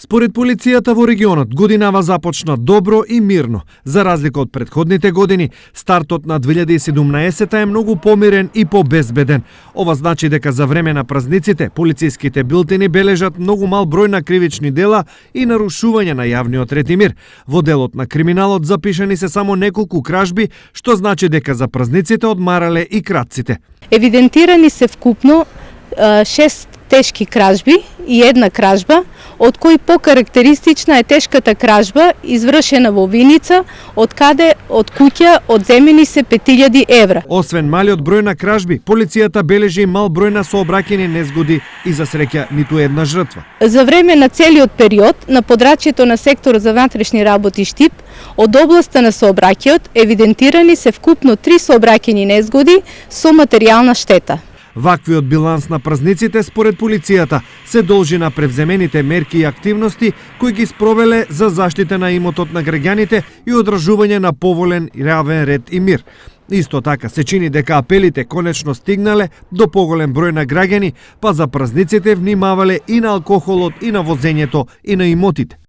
Според полицијата во регионот, годинава започна добро и мирно. За разлика од претходните години, стартот на 2017 е многу помирен и побезбеден. Ова значи дека за време на празниците, полициските билтени бележат многу мал број на кривични дела и нарушување на јавниот ред и мир. Во делот на криминалот запишани се само неколку кражби, што значи дека за празниците одмарале и кратците. Евидентирани се вкупно 6 тешки кражби и една кражба, од кои покарактеристична е тешката кражба извршена во Виница, од каде од куќа одземени се 5000 евра. Освен малиот број на кражби, полицијата бележи мал број на сообраќајни незгоди и за среќа ниту една жртва. За време на целиот период на подрачјето на секторот за внатрешни работи Штип, од областа на сообраќајот евидентирани се вкупно 3 сообраќајни незгоди со материјална штета. Ваквиот биланс на празниците според полицијата се должи на превземените мерки и активности кои ги спровеле за заштита на имотот на граѓаните и одржување на поволен јавен ред и мир. Исто така се чини дека апелите конечно стигнале до поголем број на граѓани, па за празниците внимавале и на алкохолот, и на возењето, и на имотите.